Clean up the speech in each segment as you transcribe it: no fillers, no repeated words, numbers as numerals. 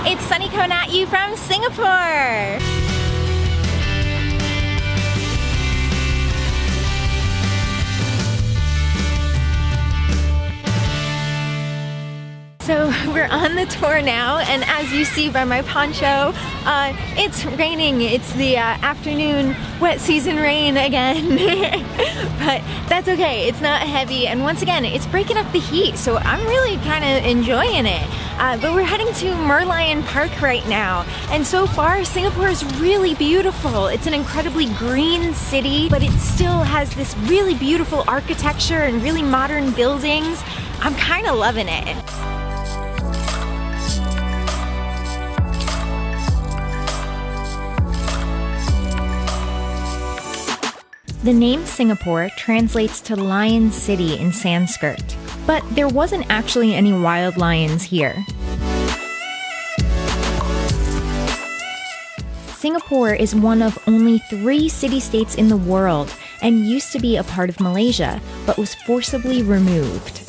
It's Sonnie coming at you from Singapore. So we're on the tour now, and as you see by my poncho, it's raining. It's the afternoon wet season rain again. But that's okay, it's not heavy, and once again, it's breaking up the heat, so I'm really kind of enjoying it. But we're heading to Merlion Park right now, and so far Singapore is really beautiful. It's an incredibly green city, but it still has this really beautiful architecture and really modern buildings. I'm kind of loving it. The name Singapore translates to Lion City in Sanskrit, but there wasn't actually any wild lions here. Singapore is one of only 3 city-states in the world and used to be a part of Malaysia, but was forcibly removed.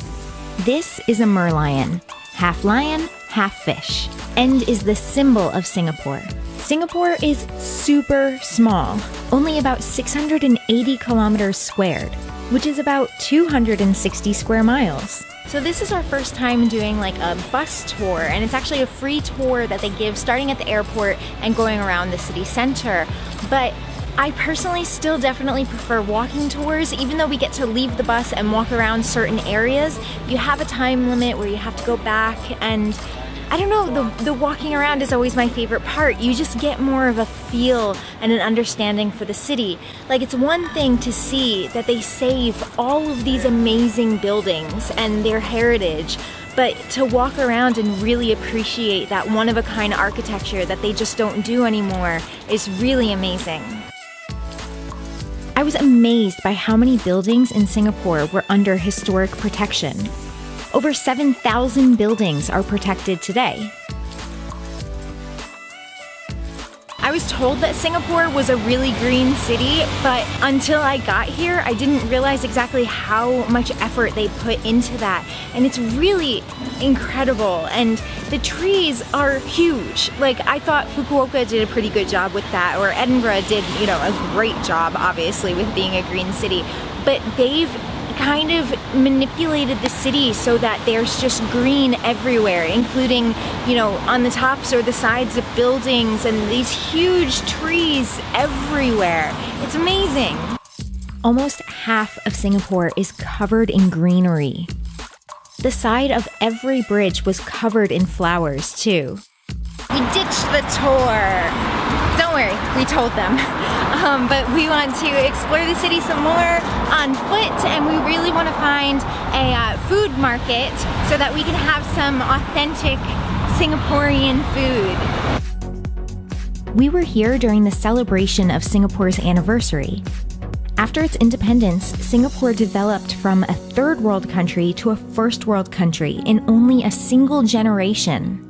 This is a merlion, half lion, half fish, and is the symbol of Singapore. Singapore is super small, only about 680 kilometers squared, which is about 260 square miles. So this is our first time doing like a bus tour, and it's actually a free tour that they give starting at the airport and going around the city center. But I personally still definitely prefer walking tours. Even though we get to leave the bus and walk around certain areas, you have a time limit where you have to go back, and I don't know, the walking around is always my favorite part. You just get more of a feel and an understanding for the city. Like, it's one thing to see that they save all of these amazing buildings and their heritage, but to walk around and really appreciate that one-of-a-kind architecture that they just don't do anymore is really amazing. I was amazed by how many buildings in Singapore were under historic protection. Over 7,000 buildings are protected today. I was told that Singapore was a really green city, but until I got here, I didn't realize exactly how much effort they put into that. And it's really incredible, and the trees are huge. Like, I thought Fukuoka did a pretty good job with that, or Edinburgh did, a great job, obviously, with being a green city. But they've kind of manipulated the city so that there's just green everywhere, including, on the tops or the sides of buildings, and these huge trees everywhere. It's amazing. Almost half of Singapore is covered in greenery. The side of every bridge was covered in flowers, too. We ditched the tour. Don't worry, we told them. But we want to explore the city some more on foot, and we really want to find a food market so that we can have some authentic Singaporean food. We were here during the celebration of Singapore's anniversary. After its independence, Singapore developed from a third world country to a first world country in only a single generation.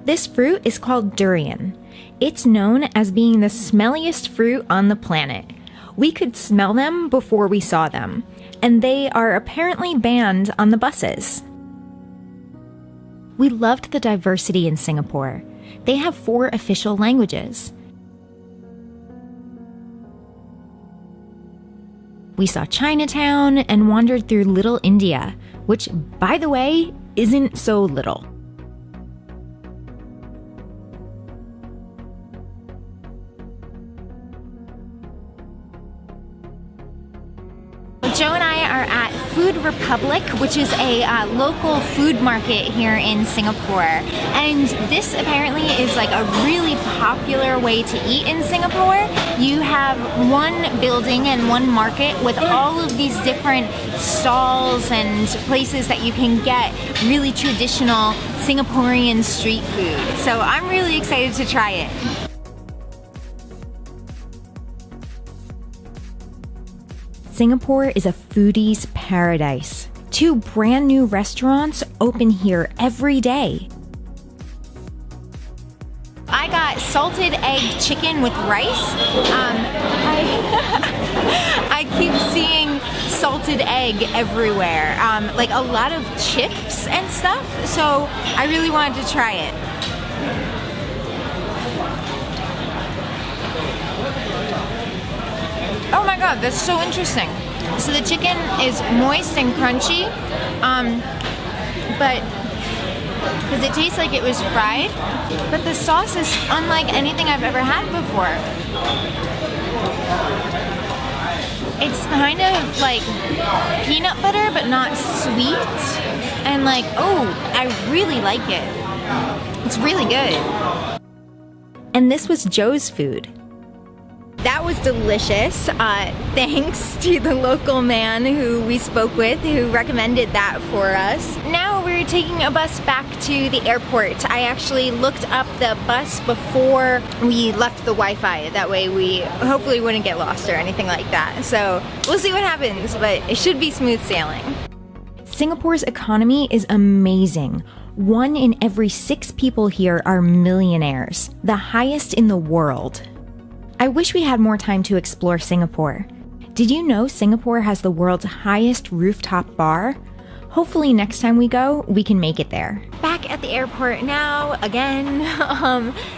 This fruit is called durian. It's known as being the smelliest fruit on the planet. We could smell them before we saw them, and they are apparently banned on the buses. We loved the diversity in Singapore. They have 4 official languages. We saw Chinatown and wandered through Little India, which, by the way, isn't so little. Joe and I are at Food Republic, which is a local food market here in Singapore. And this apparently is like a really popular way to eat in Singapore. You have one building and one market with all of these different stalls and places that you can get really traditional Singaporean street food. So I'm really excited to try it. Singapore is a foodie's paradise. 2 brand new restaurants open here every day. I got salted egg chicken with rice. I keep seeing salted egg everywhere, like a lot of chips and stuff, so I really wanted to try it. Oh my god, that's so interesting. So the chicken is moist and crunchy, but because it tastes like it was fried, but the sauce is unlike anything I've ever had before. It's kind of like peanut butter, but not sweet, and like, oh, I really like it. It's really good. And this was Joe's food. That was delicious. Thanks to the local man who we spoke with who recommended that for us. Now we're taking a bus back to the airport. I actually looked up the bus before we left the Wi-Fi. That way we hopefully wouldn't get lost or anything like that. So we'll see what happens, but it should be smooth sailing. Singapore's economy is amazing. 1 in every 6 people here are millionaires, the highest in the world. I wish we had more time to explore Singapore. Did you know Singapore has the world's highest rooftop bar? Hopefully next time we go, we can make it there. Back at the airport now, again.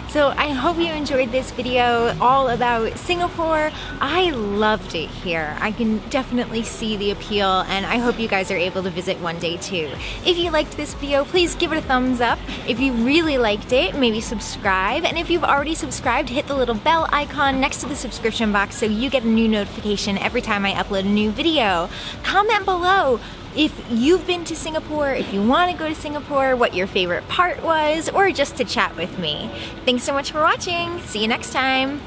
So I hope you enjoyed this video all about Singapore. I loved it here. I can definitely see the appeal, and I hope you guys are able to visit one day too. If you liked this video, please give it a thumbs up. If you really liked it, maybe subscribe. And if you've already subscribed, hit the little bell icon next to the subscription box so you get a new notification every time I upload a new video. Comment below if you've been to Singapore, if you want to go to Singapore, what your favorite part was, or just to chat with me. Thanks so much for watching. See you next time.